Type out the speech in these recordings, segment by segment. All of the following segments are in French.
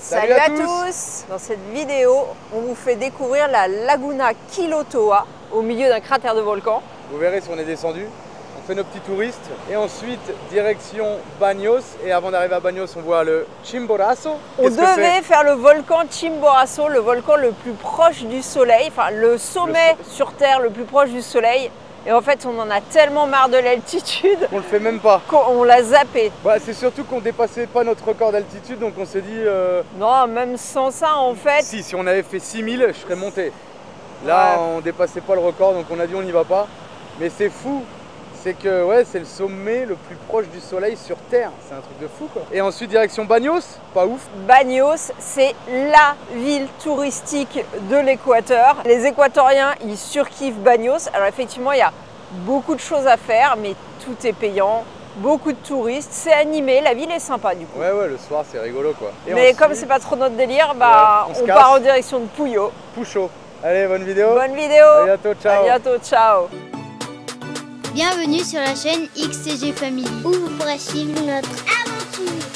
Salut à tous. Dans cette vidéo, on vous fait découvrir la Laguna Quilotoa au milieu d'un cratère de volcan. Vous verrez si on est descendu. On fait nos petits touristes et ensuite direction Baños. Et avant d'arriver à Baños, on voit le Chimborazo. On devait faire le volcan Chimborazo, le volcan le plus proche du soleil, enfin le sommet sur Terre le plus proche du soleil. Et en fait, on en a tellement marre de l'altitude qu'on le fait même pas. Qu'on l'a zappé. Bah, c'est surtout qu'on dépassait pas notre record d'altitude, donc on s'est dit... Non, même sans ça, en fait... Si on avait fait 6000, je serais monté. Là, ouais. On dépassait pas le record, donc on a dit on n'y va pas. Mais c'est fou, c'est que ouais, c'est le sommet le plus proche du soleil sur Terre. C'est un truc de fou, quoi. Et ensuite, direction Baños, pas ouf. Baños, c'est la ville touristique de l'Équateur. Les Équatoriens, ils surkiffent Baños. Alors effectivement, il y a beaucoup de choses à faire, mais tout est payant. Beaucoup de touristes, c'est animé, la ville est sympa du coup. Ouais, le soir c'est rigolo quoi. Et mais ensuite, comme c'est pas trop notre délire, bah on part en direction de Puyo. Puyo. Allez, bonne vidéo. Bonne vidéo. À bientôt, ciao. À bientôt, ciao. Bienvenue sur la chaîne XCG Family, où vous pourrez suivre notre aventure.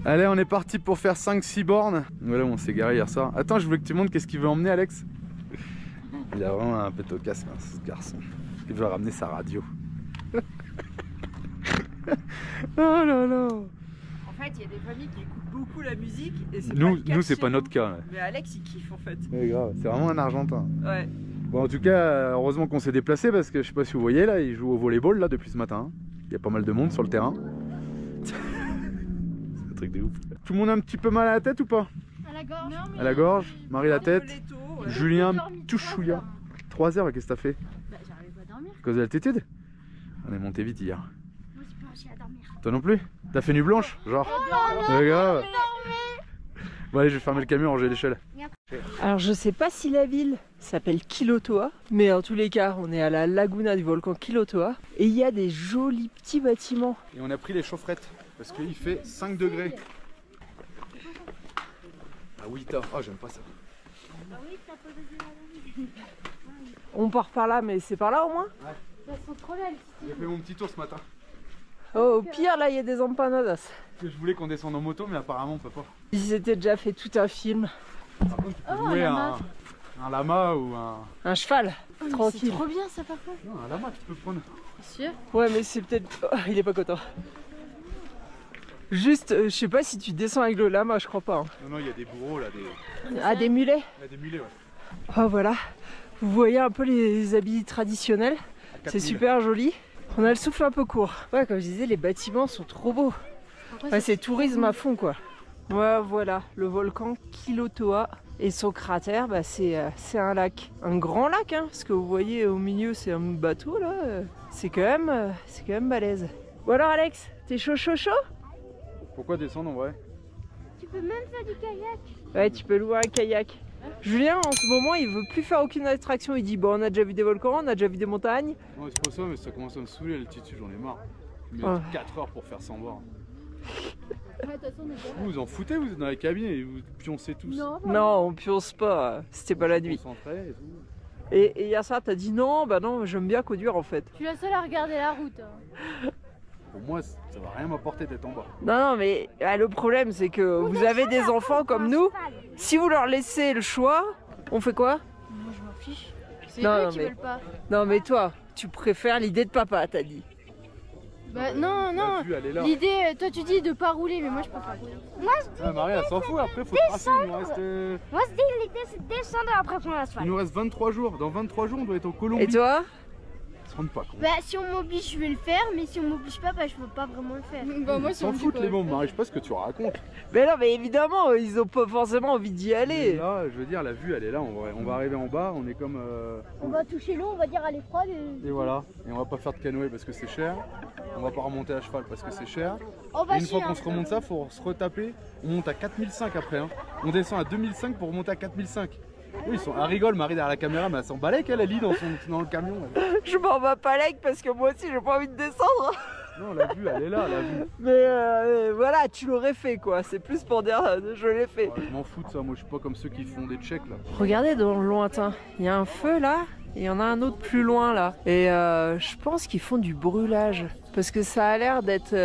Allez, on est parti pour faire 5-6 bornes. Voilà, on s'est garé hier soir. Attends, je voulais que tu montres qu'est-ce qu'il veut emmener, Alex. Il a vraiment un pète au casque, hein, ce garçon. Il veut ramener sa radio. Oh là là. En fait, il y a des familles qui écoutent beaucoup la musique. Et nous c'est pas notre cas. Ouais. Mais Alex, il kiffe en fait. Ouais, grave. C'est vraiment un Argentin. Ouais. Bon, en tout cas, heureusement qu'on s'est déplacé parce que je sais pas si vous voyez, là, il joue au volleyball là depuis ce matin. Il y a pas mal de monde sur le terrain. Truc de ouf. Tout le monde a un petit peu mal à la tête ou pas? À la gorge. Non, à la gorge, Marie la tête, ouais. Julien tout chouïa. 3 heures, qu'est-ce que t'as fait? Bah j'arrive pas à dormir. À cause de l'altitude? On est monté vite hier. Moi je peux aussi à dormir. Toi non plus? T'as fait nuit blanche? Genre? Oh, ouais, grave. Bon allez, je vais fermer le camion, ranger l'échelle. Alors je sais pas si la ville s'appelle Quilotoa, mais en tous les cas on est à la laguna du volcan Quilotoa et il y a des jolis petits bâtiments. Et on a pris les chaufferettes parce qu'il fait 5 degrés. Ah oui, oh j'aime pas ça. On part par là, mais c'est par là au moins? Ouais. Elles sont trop belles. J'ai fait mon petit tour ce matin. Oh, au pire là il y a des empanadas. Je voulais qu'on descende en moto mais apparemment on peut pas. Ils étaient déjà fait tout un film. Par contre tu peux louer un lama ou un cheval. Oh, tranquille. C'est trop bien ça par contre. Non, un lama tu peux prendre. C'est sûr? Ouais mais c'est peut-être... Oh, il est pas content. Juste, je sais pas si tu descends avec le lama, je crois pas. Hein. Non, il y a des bourreaux là, des... Ah, des mulets? Il y a des mulets, ouais. Oh voilà, vous voyez un peu les habits traditionnels, c'est super joli. On a le souffle un peu court. Ouais, comme je disais, les bâtiments sont trop beaux. Ouais, c'est tourisme à fond quoi. Ouais, voilà, le volcan Quilotoa et son cratère, bah, c'est un lac. Un grand lac, hein, parce que vous voyez au milieu c'est un bateau là. C'est quand même balèze. Bon alors Alex, t'es chaud? Pourquoi descendre en vrai? Tu peux même faire du kayak. Ouais, tu peux louer un kayak. Julien en ce moment il veut plus faire aucune attraction, il dit bon on a déjà vu des volcans, on a déjà vu des montagnes. Ouais c'est pas ça mais ça commence à me saouler l'altitude, j'en ai marre. Mais 4 heures pour faire 100 bornes. Vous vous en foutez, vous êtes dans la cabine et vous pioncez tous. Non on pionce pas, c'était pas la nuit. Et, tout. Et hier soir t'as dit non, bah non j'aime bien conduire en fait. Je suis la seule à regarder la route. Hein. Pour moi ça va rien m'apporter d'être en bas. Non mais le problème c'est que vous avez des enfants comme nous, si vous leur laissez le choix, on fait quoi? Moi je m'en fiche. C'est eux qui veulent pas. Non mais toi, tu préfères l'idée de papa t'as dit. Bah non, l'idée, toi tu dis de pas rouler, mais moi je peux pas rouler. Moi je dis. Ah, Marie elle s'en fout, après faut tracer, il nous reste. Moi je dis l'idée c'est de descendre après prendre l'asphalte. Il nous reste 23 jours, dans 23 jours on doit être en Colombie. Et toi? rendre pas compte. Bah si on m'oblige je vais le faire, mais si on m'oblige pas, bah je peux pas vraiment le faire. Bah moi si on S'en me dit foutent pas les de mômes, le faire. Marie, je sais pas ce que tu racontes. Mais non, mais évidemment, ils ont pas forcément envie d'y Mais aller. là, je veux dire, la vue elle est là, on va arriver en bas, on est comme... On va toucher l'eau, on va dire elle est froide. Et voilà, et on va pas faire de canoë parce que c'est cher, on va pas remonter à cheval parce que c'est cher. On va Et une fois chier, qu'on hein. se remonte ça, faut se retaper, on monte à 4005 après, hein. On descend à 2005 pour remonter à 4005. Oui, elle rigole, Marie derrière la caméra, mais elle s'en balèque, elle lit dans le camion. Je m'en bats pas l'aigle parce que moi aussi j'ai pas envie de descendre. Non, la vue elle est là, la vue. Mais voilà, tu l'aurais fait quoi. C'est plus pour dire je l'ai fait. Ouais, je m'en fous de ça, moi je suis pas comme ceux qui font des checks là. Regardez dans le lointain, il y a un feu là, et il y en a un autre plus loin là. Et je pense qu'ils font du brûlage. Parce que ça a l'air d'être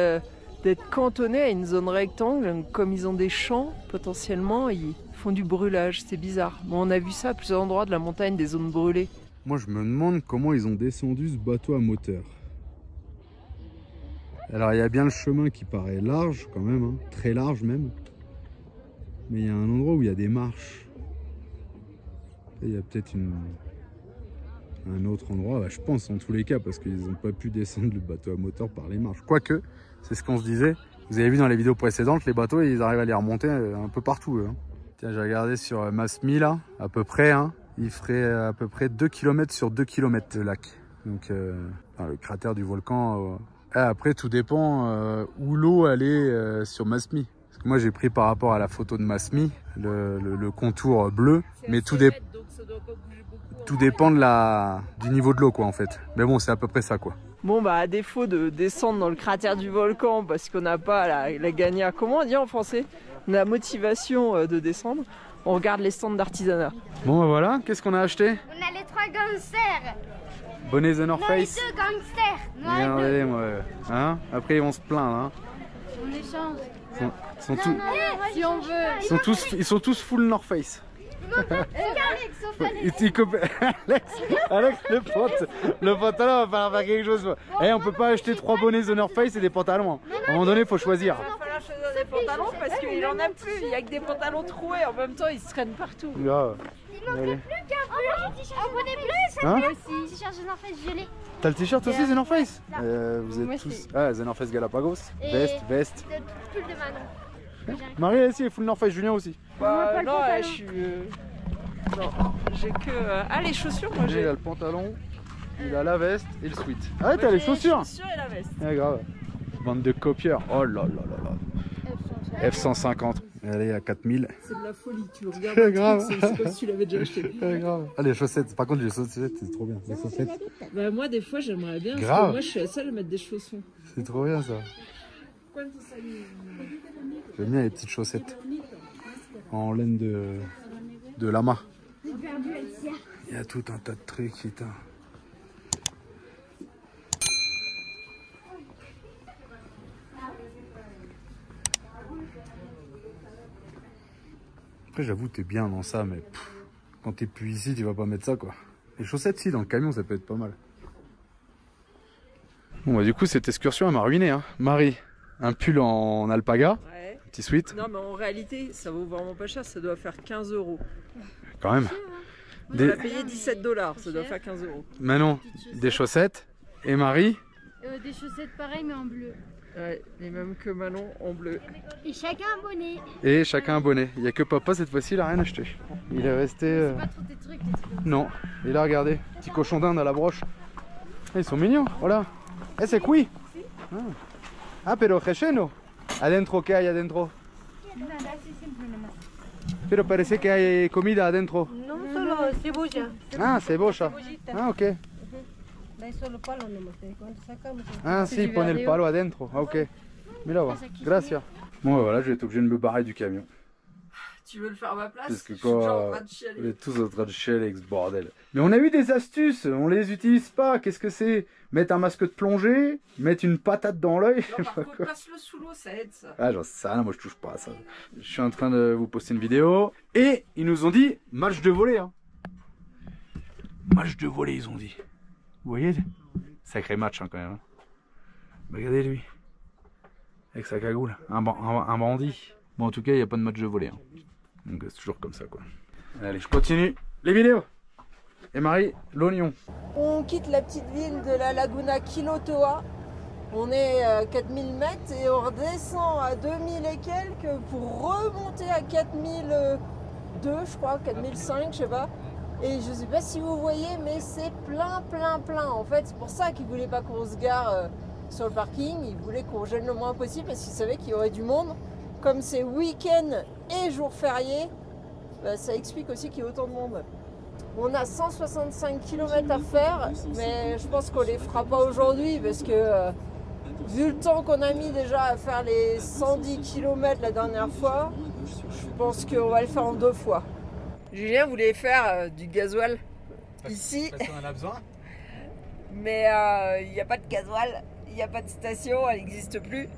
cantonné à une zone rectangle. Donc, comme ils ont des champs, potentiellement, ils font du brûlage. C'est bizarre. Bon, on a vu ça à plusieurs endroits de la montagne, des zones brûlées. Moi je me demande comment ils ont descendu ce bateau à moteur. Alors il y a bien le chemin qui paraît large quand même, hein, très large même. Mais il y a un endroit où il y a des marches. Et il y a peut-être un autre endroit, bah, je pense en tous les cas, parce qu'ils n'ont pas pu descendre le bateau à moteur par les marches. Quoique, c'est ce qu'on se disait. Vous avez vu dans les vidéos précédentes, les bateaux ils arrivent à les remonter un peu partout. Hein. Tiens, j'ai regardé sur Masmi là, à peu près, hein, il ferait à peu près 2 km sur 2 km le lac. Donc enfin, le cratère du volcan. Après tout dépend où l'eau elle est sur Masmi. Parce que moi j'ai pris par rapport à la photo de Masmi le contour bleu, mais tout dépend du niveau de l'eau quoi en fait. Mais bon c'est à peu près ça quoi. Bon bah à défaut de descendre dans le cratère du volcan parce qu'on n'a pas la gagna, comment on dit en français, la motivation de descendre, on regarde les stands d'artisanat. Bon bah voilà, qu'est-ce qu'on a acheté? On a les 3 gangsters. Bonnet The North Non, les Face. 2 gangsters. Moi, Regardez moi, hein? Après ils vont se plaindre hein. on échange. Ils sont tous full North Face. Alex, le pantalon va falloir faire quelque chose. Eh, on peut pas acheter 3 bonnets The North Face et des pantalons. À un moment donné, il faut choisir. Il va falloir choisir des pantalons parce qu'il en a plus, il y a que des pantalons troués, en même temps ils se traînent partout. Grave. Allez. Un bonnet bleu, ça Hein? aussi. T-shirt The North Face violet. T'as le t-shirt aussi The North Face? Vous Moi, êtes tous... c'est- Ah, The North Face Galapagos. Et- Veste. Pull de Manon. Marie elle aussi, elle est full North Face, Julien aussi. Bah, non, je suis... Non, j'ai que... Ah, les chaussures, moi Il j'ai... a le pantalon, il a la veste et le sweat. Ah ouais, Moi, t'as les j'ai chaussures? chaussures et la veste. Ah grave. Bande de copieurs. Oh là là là là. F150. Allez à 4000. C'est de la folie, tu regardes C'est grave. je sais pas si tu l'avais déjà acheté. Grave. Ah les chaussettes, par contre les chaussettes c'est trop bien. Les chaussettes, Bah moi des fois j'aimerais bien, parce Grave. que moi je suis la seule à mettre des chaussons. c'est trop bien ça. J'aime bien les petites chaussettes. En laine de lama. Il y a tout un tas de trucs, putain. Après j'avoue t'es bien dans ça mais quand t'es plus ici tu vas pas mettre ça quoi. Les chaussettes si dans le camion ça peut être pas mal. Bon bah du coup cette excursion elle m'a ruiné hein. Marie, un pull en alpaga, Ouais. petit sweat Non mais en réalité ça vaut vraiment pas cher, ça doit faire 15 €. quand même. On Des... a payé 17 $, ça doit faire 15 €. Manon, des chaussettes et Marie. Des chaussettes pareilles mais en bleu. Ouais, les mêmes que Manon en bleu. Et chacun un bonnet. Et chacun un bonnet. Il n'y a que papa cette fois-ci, il a rien acheté. Il est resté... Pas trop tes trucs, tes trucs. Non. Et là, regardez, petit cochon d'Inde à la broche. Ah, ils sont mignons, voilà. Eh, c'est qui? Ah, pero relleno. Adentro, ¿qué hay adentro? Pero parece que hay comida adentro. No, solo cebolla. Ah, cebolla. Ah, ok. Da solo palo nomás. Cuando sacamos. Ah, si, pone el palo adentro. Ah, ok. Mira, va. Gracias. Bon, bah, voilà, je vais être obligé de me barrer du camion. Tu veux le faire à ma place? Parce que Je suis déjà en quoi, train de chialer. on est tous en train de chialer avec ce bordel. Mais on a eu des astuces, on les utilise pas. Qu'est-ce que c'est? Mettre un masque de plongée, mettre une patate dans l'œil. Non, par contre, passe-le sous l'eau, ça aide ça. Ah, j'en sais rien, moi je touche pas à ça. Je suis en train de vous poster une vidéo. Et ils nous ont dit match de volley. Hein. Match de volley, ils ont dit. Vous voyez? Sacré match hein, quand même. Regardez lui. Avec sa cagoule. Un bandit. Bon, en tout cas, il n'y a pas de match de volley. Hein. Donc c'est toujours comme ça quoi. Allez, je continue les vidéos. Et Marie, l'oignon. On quitte la petite ville de la Laguna Quilotoa. On est à 4000 mètres et on redescend à 2000 et quelques pour remonter à 4002, je crois, 4005, je sais pas. Et je sais pas si vous voyez, mais c'est plein. En fait, c'est pour ça qu'ils voulaient pas qu'on se gare sur le parking. Ils voulaient qu'on gêne le moins possible parce qu'ils savaient qu'il y aurait du monde. Comme c'est week-end et jour férié, bah, ça explique aussi qu'il y a autant de monde. On a 165 km à faire, mais je pense qu'on les fera pas aujourd'hui parce que vu le temps qu'on a mis déjà à faire les 110 km la dernière fois, je pense qu'on va le faire en 2 fois. Julien voulait faire du gasoil ici, Parce qu'on en a besoin. mais il n'y a pas de gasoil, il n'y a pas de station, elle n'existe plus.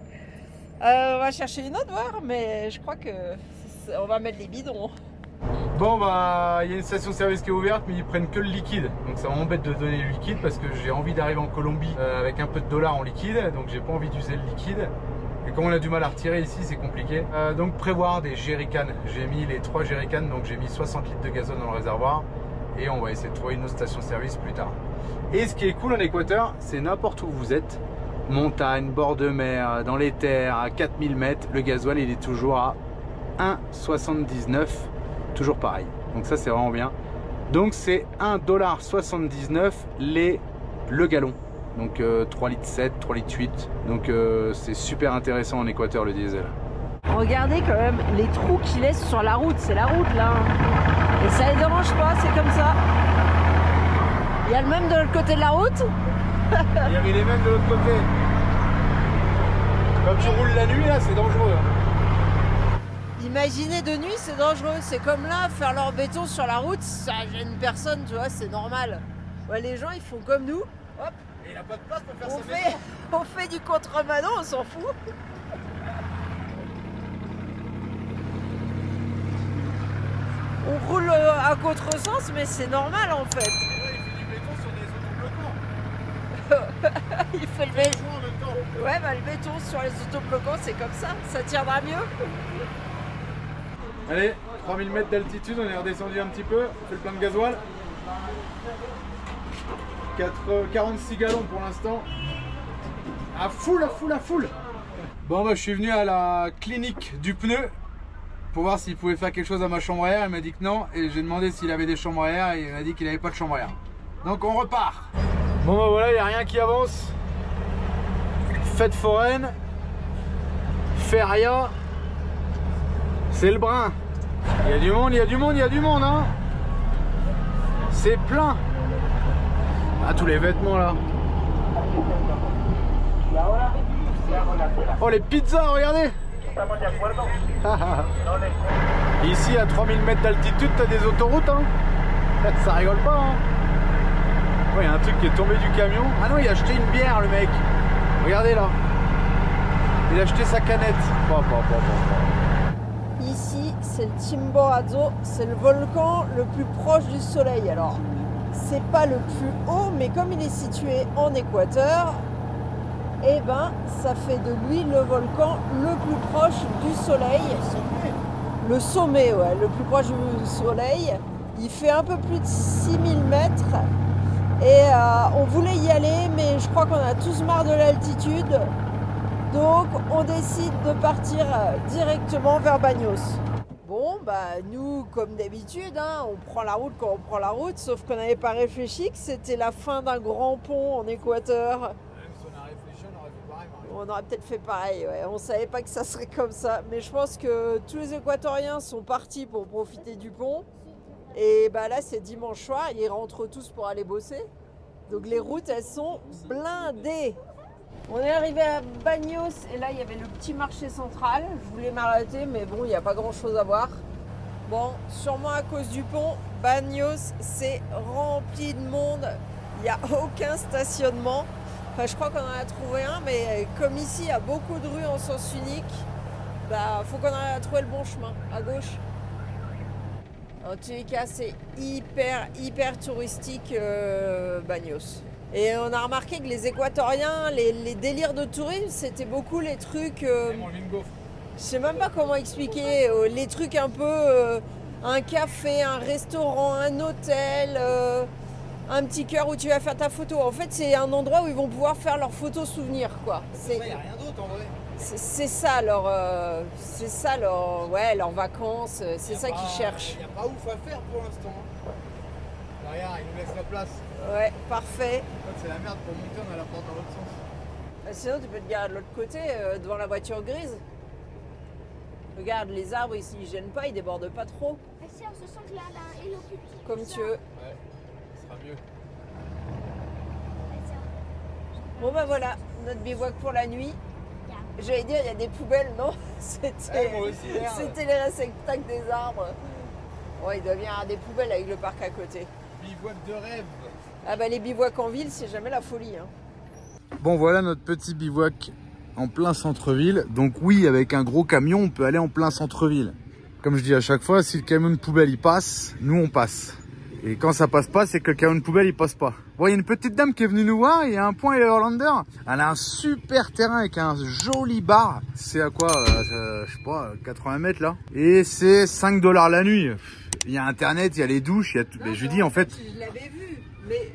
On va chercher une autre voir, mais je crois que on va mettre les bidons. Bon bah il y a une station-service qui est ouverte mais ils prennent que le liquide. Donc ça m'embête de donner le liquide parce que j'ai envie d'arriver en Colombie avec un peu de dollars en liquide. Donc j'ai pas envie d'user le liquide. Et comme on a du mal à retirer ici, c'est compliqué. Donc prévoir des jerrycans. J'ai mis les 3 jerrycans, donc j'ai mis 60 litres de gazole dans le réservoir. Et on va essayer de trouver une autre station-service plus tard. Et ce qui est cool en Équateur, c'est n'importe où vous êtes. Montagne, bord de mer, dans les terres, à 4000 mètres, le gasoil il est toujours à 1,79 $. Toujours pareil. Donc ça c'est vraiment bien. Donc c'est 1,79 $ le gallon. Donc 3,7 litres, 3,8 litres. Donc c'est super intéressant en Équateur le diesel. Regardez quand même les trous qu'il laisse sur la route, c'est la route là. Et ça les dérange pas, c'est comme ça. Il y a le même de l'autre côté de la route. Il y avait les mêmes de l'autre côté. Comme tu roules la nuit là, c'est dangereux. Imaginez de nuit, c'est dangereux. C'est comme là, faire leur béton sur la route, ça gêne personne, tu vois, c'est normal. Ouais, les gens, ils font comme nous. Hop. Et il n'a pas de place pour faire On sa fait, maison. on fait du contre-mano, on s'en fout. On roule à contresens, mais c'est normal en fait. Il fait le béton. Ouais, bah le béton sur les autobloquants, c'est comme ça, ça tiendra mieux. Allez, 3000 mètres d'altitude, on est redescendu un petit peu, on fait le plein de gasoil. 46 gallons pour l'instant. À full. Bon bah je suis venu à la clinique du pneu pour voir s'il pouvait faire quelque chose à ma chambre à air. Il m'a dit que non et j'ai demandé s'il avait des chambres à air et il m'a dit qu'il n'avait pas de chambre à air. Donc on repart. Bon bah voilà, il n'y a rien qui avance. Fête foraine. Feria. C'est le brin. Il y a du monde, hein. C'est plein. Ah, tous les vêtements là. Oh, les pizzas, regardez. Ici, à 3000 mètres d'altitude, t'as des autoroutes, hein. Ça rigole pas, hein. Oh, il y a un truc qui est tombé du camion. Ah non, il a acheté une bière, le mec. Regardez là. Il a acheté sa canette. Ici, c'est le Chimborazo, c'est le volcan le plus proche du soleil. Alors, c'est pas le plus haut, mais comme il est situé en Équateur, eh ben, ça fait de lui le volcan le plus proche du soleil. Le sommet, ouais, le plus proche du soleil. Il fait un peu plus de 6000 mètres. Et on voulait y aller, mais je crois qu'on a tous marre de l'altitude. Donc on décide de partir directement vers Baños. Bon, bah nous, comme d'habitude, hein, on prend la route quand on prend la route, sauf qu'on n'avait pas réfléchi que c'était la fin d'un grand pont en Équateur. Même si on a réfléchi, on aurait fait pareil, Marie. On aurait peut-être fait pareil, ouais. On ne savait pas que ça serait comme ça. Mais je pense que tous les Équatoriens sont partis pour profiter du pont. Et bah là, c'est dimanche soir, ils rentrent tous pour aller bosser. Donc les routes, elles sont blindées. On est arrivé à Baños et là, il y avait le petit marché central. Je voulais m'arrêter, mais bon, il n'y a pas grand-chose à voir. Bon, sûrement à cause du pont, Baños, c'est rempli de monde. Il n'y a aucun stationnement. Enfin, je crois qu'on en a trouvé un, mais comme ici, il y a beaucoup de rues en sens unique, bah, faut qu'on arrive à trouver le bon chemin, à gauche. En tous les cas, c'est hyper touristique, Baños. Et on a remarqué que les Équatoriens, les délires de tourisme, c'était beaucoup les trucs... je sais même pas comment expliquer, les trucs un peu... un café, un restaurant, un hôtel, un petit cœur où tu vas faire ta photo. En fait, c'est un endroit où ils vont pouvoir faire leurs photos souvenirs, quoi. Il n'y a rien d'autre en vrai. C'est ça leur leurs vacances, c'est ça qu'ils cherchent. Il n'y a pas ouf à faire pour l'instant. Derrière, ils nous laissent la place. Ouais, parfait. C'est la merde pour monter, on a la porte dans l'autre sens. Sinon, tu peux te garer de l'autre côté, devant la voiture grise. Regarde, les arbres ici, ils gênent pas, ils débordent pas trop. On se sent que là, et l'eau plus petite. Comme tu veux. Ouais, ce sera mieux. Bon bah voilà, notre bivouac pour la nuit. J'allais dire, il y a des poubelles, non? C'était moi aussi, merde. c'était les réceptacles des arbres. Ouais, il doit bien y avoir des poubelles avec le parc à côté. Bivouac de rêve. Ah bah les bivouacs en ville, c'est jamais la folie. Hein. Bon, voilà notre petit bivouac en plein centre-ville. Donc oui, avec un gros camion, on peut aller en plein centre-ville. Comme je dis à chaque fois, si le camion de poubelle il passe, nous on passe. Et quand ça passe pas, c'est que le camion de poubelle il passe pas. Bon, il y a une petite dame qui est venue nous voir, il y a un point Hollander. Elle a un super terrain avec un joli bar. C'est à quoi je sais pas, 80 mètres là. Et c'est 5$ la nuit. Il y a internet, il y a les douches, il y a tout. Mais je lui dis en fait, Je l'avais vu, mais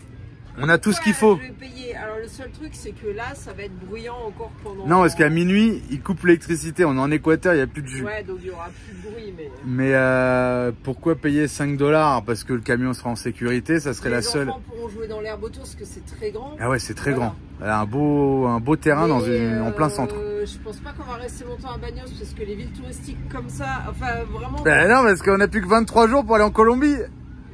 on a tout ce qu'il faut. je vais payer. Alors le seul truc, c'est que là, ça va être bruyant encore pendant... Non, parce qu'à minuit, ils coupent l'électricité. On est en Équateur, il n'y a plus de jus. Ouais, donc il y aura plus de bruit, mais... Mais pourquoi payer 5$? Parce que le camion sera en sécurité, ça serait la seule. Les enfants pourront jouer dans l'herbe autour, parce que c'est très grand. Ah ouais, c'est très Voilà. grand. Elle a un beau terrain en plein centre. Je pense pas qu'on va rester longtemps à Bagnos, parce que les villes touristiques comme ça, enfin vraiment... Ben non, parce qu'on a plus que 23 jours pour aller en Colombie.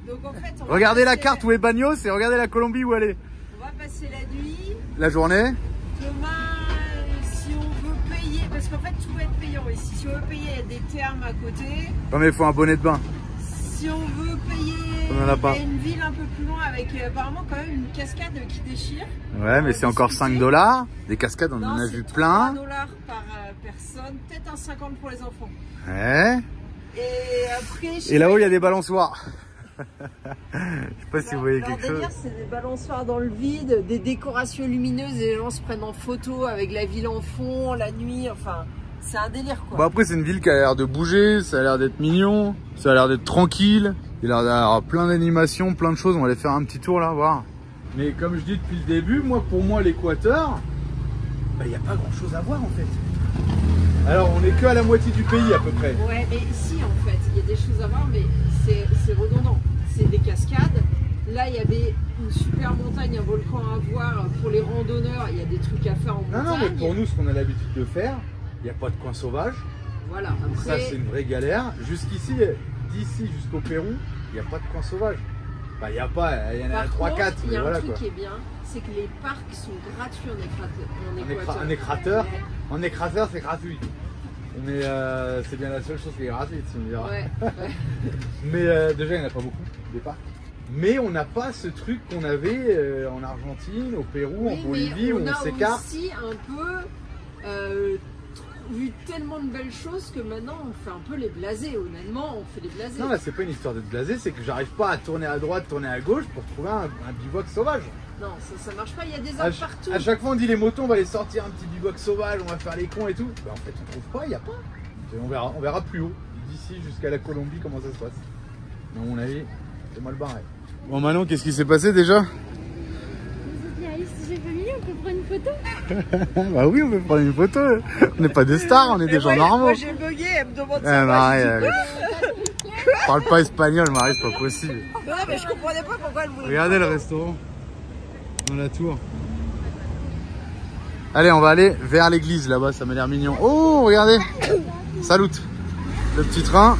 Donc en fait, on va Regardez la passer- carte où est Bagnos et regardez la Colombie où elle est. On va passer la nuit. La journée. Demain, si on veut payer, parce qu'en fait tout va être payant ici. Si on veut payer, il y a des thermes à côté. Non mais il faut un bonnet de bain. Si on veut payer, On en a pas. il y a une ville un peu plus loin avec apparemment quand même une cascade qui déchire. Ouais, mais c'est encore discuter. 5$. Des cascades, on en Non, a c'est vu 3 plein. $ par personne, peut-être un 50 pour les enfants. Ouais. Et après, Et là-haut, il y a des balançoires. Je sais pas si vous voyez leur quelque chose. délire, c'est des balançoires dans le vide, des décorations lumineuses, et les gens se prennent en photo avec la ville en fond, la nuit, enfin, c'est un délire quoi. Bon, après, c'est une ville qui a l'air de bouger, ça a l'air d'être mignon, ça a l'air d'être tranquille. Il a l'air d'avoir plein d'animations, plein de choses. On va aller faire un petit tour là, voir. Mais comme je dis depuis le début, pour moi, l'Équateur, il n'y a pas grand chose à voir en fait. Alors, on est que à la moitié du pays à peu près. Ouais, mais ici en fait, il y a des choses à voir, mais c'est redondant. C'est des cascades. Là, il y avait une super montagne, un volcan à voir pour les randonneurs. Il y a des trucs à faire en montagne. Non, mais pour nous, ce qu'on a l'habitude de faire, il n'y a pas de coin sauvage. Voilà, Ça, après, c'est une vraie galère. Jusqu'ici, d'ici jusqu'au Pérou, il n'y a pas de coin sauvage. Enfin, il n'y a pas, il y en a par 3-4, contre, il y mais a un voilà truc quoi. qui est bien, c'est que les parcs sont gratuits en Équateur. Un écrateur, Ouais. en écrateur, c'est gratuit. Mais c'est bien la seule chose qui est gratuite, tu me diras. Ouais, ouais. Mais déjà, il n'y en a pas beaucoup, des parcs. Mais on n'a pas ce truc qu'on avait en Argentine, au Pérou, Oui, en mais Bolivie, où on s'écarte. aussi un peu vu tellement de belles choses que maintenant on fait un peu les blasés. Honnêtement, on fait les blasés. Non, là, c'est pas une histoire d'être blasé, c'est que j'arrive pas à tourner à droite, tourner à gauche pour trouver un bivouac sauvage. Non, ça marche pas. Il y a des arbres partout. À chaque fois, on dit les motos, on va les sortir un petit bivouac sauvage, on va faire les cons et tout. Bah, en fait, on trouve pas, il n'y a pas. Et on verra plus haut, d'ici jusqu'à la Colombie, comment ça se passe. Mais à mon avis, c'est mal barré. Bon, Manon, qu'est-ce qui s'est passé déjà? J'ai famille, on peut prendre une photo. Bah oui, on peut prendre une photo. On n'est pas des stars, on est des gens normaux. Moi j'ai bugué, elle me demande Eh, ça. Marie, je parle pas espagnol, Marie, c'est pas possible. Non, mais je comprenais pas pourquoi elle voulait. Regardez le restaurant dans la tour. Allez, on va aller vers l'église là-bas, ça m'a l'air mignon. Oh, regardez, salut. Le petit train.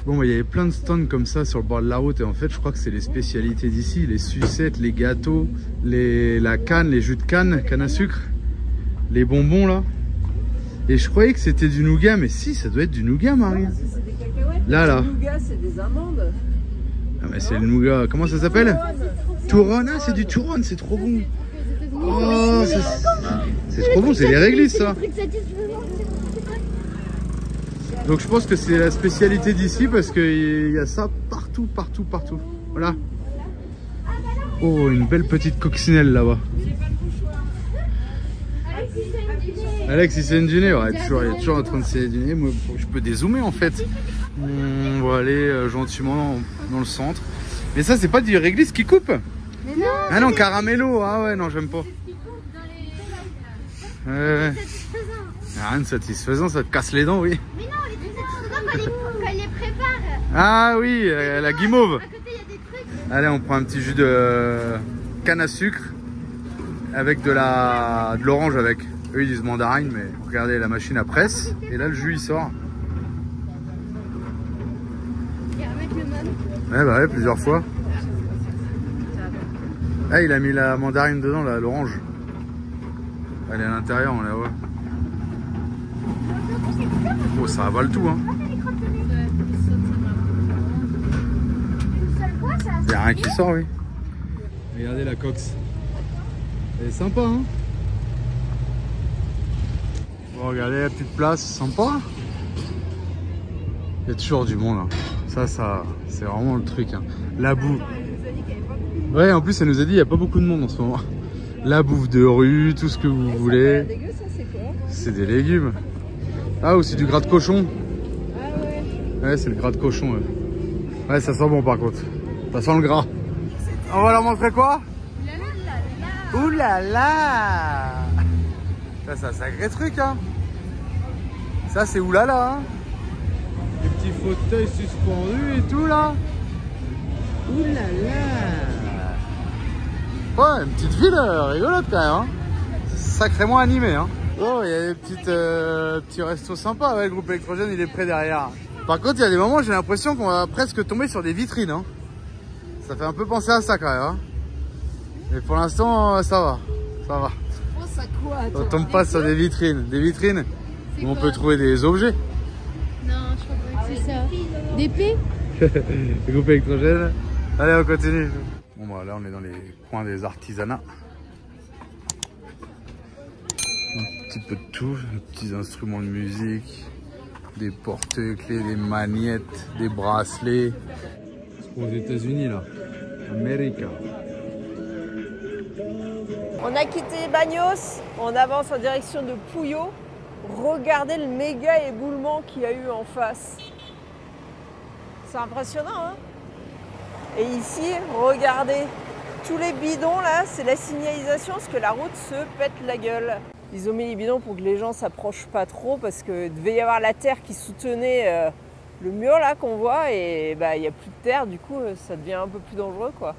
Bon, bah, il y avait plein de stands comme ça sur le bord de la route et en fait, je crois que c'est les spécialités d'ici, les sucettes, les gâteaux, la canne, les jus de canne, canne à sucre, les bonbons là. Et je croyais que c'était du nougat, mais si, ça doit être du nougat, Marie. C'est des cacahuètes. Là. Le nougat, c'est des amandes. Ah mais c'est le nougat, comment ça s'appelle? Touron, ah c'est du Touron, c'est trop bon. Oh, c'est trop bon, c'est les réglisses ça. Donc je pense que c'est la spécialité d'ici parce qu'il y a ça partout, partout, partout. Voilà. Oh, une belle petite coccinelle là-bas. Alex il s'est dîner, ouais, il est toujours en train de se dîner. Moi je peux dézoomer en fait. On va aller gentiment dans le centre. Mais ça c'est pas du réglisse qui coupe. Mais non. Ah non, caramello, ah ouais non j'aime pas. Rien de satisfaisant, ça te casse les dents, oui. Mais non, les trucs satisfaisants quand ils les préparent. Ah oui, la guimauve. À côté, il y a des trucs. Allez, on prend un petit jus de canne à sucre avec de l'orange avec. Eux ils disent mandarine, mais regardez la machine à presse. Et là le jus il sort. Et avec le même. Ouais bah ouais, plusieurs fois. Ah il a mis la mandarine dedans là, l'orange. Elle est à l'intérieur, on la voit. Oh ça avale tout hein. Il n'y a rien qui sort oui. Regardez la cox. Elle est sympa hein. Bon, regardez la petite place, sympa. Il y a toujours du monde hein. Ça c'est vraiment le truc hein. La bouffe. Ouais en plus elle nous a dit il n'y a pas beaucoup de monde en ce moment. La bouffe de rue, tout ce que vous voulez. C'est des légumes. Ah ou c'est du gras de cochon. Ah ouais. Ouais c'est le gras de cochon ouais. Ouais ça sent bon par contre. Ça sent le gras. On va leur montrer quoi? Ouh là là. Ça c'est un sacré truc hein. Ça c'est oulala hein. Les petits fauteuils suspendus et tout là. Oulala. Ouais, une petite ville rigolote quand même hein. Sacrément animée hein. Oh il y a des petits restos sympas. Ouais le groupe électrogène il est près derrière. Par contre il y a des moments j'ai l'impression qu'on va presque tomber sur des vitrines hein. Ça fait un peu penser à ça quand même hein. Mais pour l'instant ça va. Ça va. Oh ça quoi? On tombe pas sur des vitrines. Des vitrines où on peut trouver des objets. Non, je crois pas que c'est ça. Des pets? Le groupe électrogène. Allez, on continue. Bon, bah là, on est dans les coins des artisanats. Un petit peu de tout. Des petits instruments de musique, des porte-clés, des magnettes, des bracelets. Aux États-Unis, là. Amérique. On a quitté Bagnos, on avance en direction de Puyo. Regardez le méga éboulement qu'il y a eu en face. C'est impressionnant, hein? Et ici, regardez, tous les bidons là, c'est la signalisation parce que la route se pète la gueule. Ils ont mis les bidons pour que les gens s'approchent pas trop parce que devait y avoir la terre qui soutenait le mur là qu'on voit et bah il n'y a plus de terre, du coup ça devient un peu plus dangereux quoi.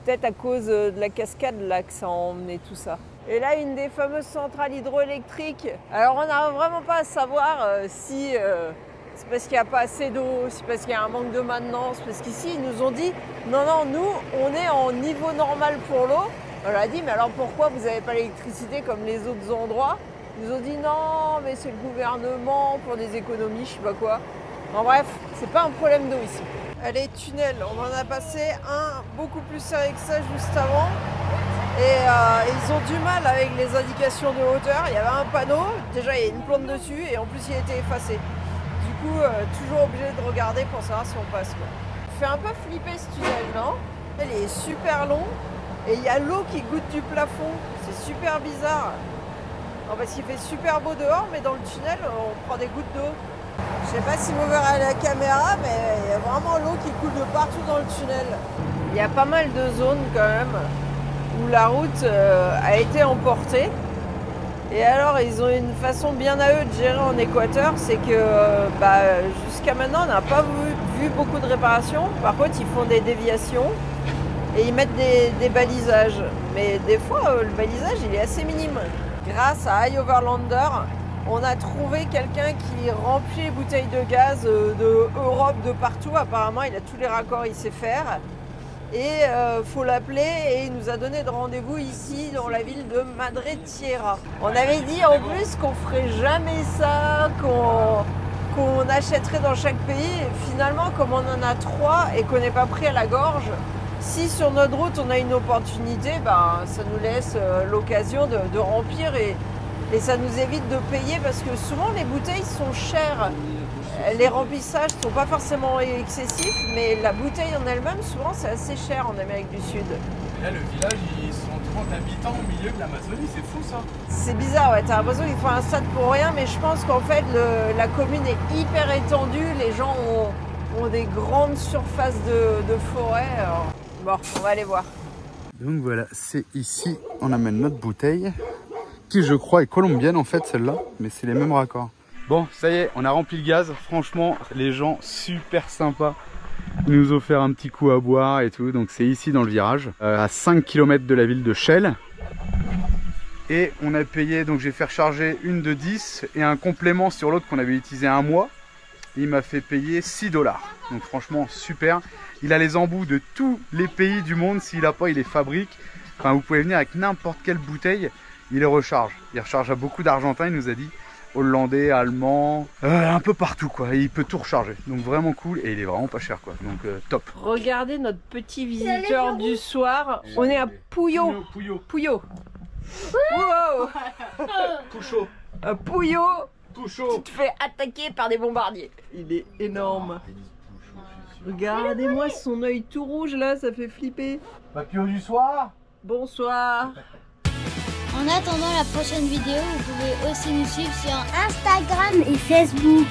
Peut-être à cause de la cascade là que ça a emmené tout ça. Et là, une des fameuses centrales hydroélectriques. Alors, on n'arrive vraiment pas à savoir si c'est parce qu'il n'y a pas assez d'eau, si c'est parce qu'il y a un manque de maintenance. Parce qu'ici, ils nous ont dit, non, nous, on est en niveau normal pour l'eau. On leur a dit, mais alors pourquoi vous n'avez pas l'électricité comme les autres endroits? Ils nous ont dit, non, mais c'est le gouvernement pour des économies, je sais pas quoi. En bref, c'est pas un problème d'eau ici. Allez, tunnel, on en a passé un beaucoup plus sérieux que ça juste avant. Et ils ont du mal avec les indications de hauteur. Il y avait un panneau, déjà il y a une plante dessus et en plus il était effacé. Du coup, toujours obligé de regarder pour savoir si on passe. Quoi. Il fait un peu flipper ce tunnel, non? Il est super long et il y a l'eau qui goûte du plafond. C'est super bizarre. Non, parce qu'il fait super beau dehors, mais dans le tunnel, on prend des gouttes d'eau. Je sais pas si vous verrez à la caméra, mais il y a vraiment l'eau qui coule de partout dans le tunnel. Il y a pas mal de zones quand même où la route a été emportée. Et alors, ils ont une façon bien à eux de gérer en Équateur, c'est que jusqu'à maintenant, on n'a pas vu beaucoup de réparations. Par contre, ils font des déviations et ils mettent des balisages. Mais des fois, le balisage, il est assez minime. Grâce à iOverlander, on a trouvé quelqu'un qui remplit les bouteilles de gaz d'Europe, de partout. Apparemment, il a tous les raccords, il sait faire. Et faut l'appeler et il nous a donné de rendez-vous ici dans la ville de Madre Tierra. On avait dit en plus qu'on ferait jamais ça, qu'on achèterait dans chaque pays. Et finalement, comme on en a 3 et qu'on n'est pas pris à la gorge, si sur notre route on a une opportunité, ça nous laisse l'occasion de remplir et Et ça nous évite de payer parce que souvent les bouteilles sont chères. Les remplissages ne sont pas forcément excessifs, mais la bouteille en elle-même, souvent, c'est assez cher en Amérique du Sud. Et là, le village, ils sont 30 habitants au milieu de l'Amazonie, c'est fou ça. C'est bizarre, ouais, t'as l'impression qu'ils font un stade pour rien, mais je pense qu'en fait, la commune est hyper étendue, les gens ont des grandes surfaces de forêt. Alors, bon, on va aller voir. Donc voilà, c'est ici, on amène notre bouteille, qui je crois est colombienne en fait celle-là, mais c'est les mêmes raccords. Bon, ça y est, on a rempli le gaz. Franchement, les gens super sympas. Ils nous ont offert un petit coup à boire et tout. Donc c'est ici dans le virage, à 5 km de la ville de Shell. Et on a payé, donc j'ai fait recharger une de 10 et un complément sur l'autre qu'on avait utilisé un mois. Il m'a fait payer 6 $. Donc franchement, super. Il a les embouts de tous les pays du monde. S'il n'a pas, il les fabrique. Enfin, vous pouvez venir avec n'importe quelle bouteille. Il les recharge. Il recharge à beaucoup d'Argentins, il nous a dit. Hollandais, allemand, un peu partout quoi. Il peut tout recharger. Donc vraiment cool et il est vraiment pas cher quoi. Donc top. Regardez notre petit visiteur du soir. On est à Puyo. Puyo. Wow. Pouchot. À Puyo. Pouchot. Tu te fais attaquer par des bombardiers. Il est énorme. Regardez-moi son œil tout rouge là, ça fait flipper. Papillon du soir. Bonsoir. En attendant la prochaine vidéo, vous pouvez aussi nous suivre sur Instagram et Facebook.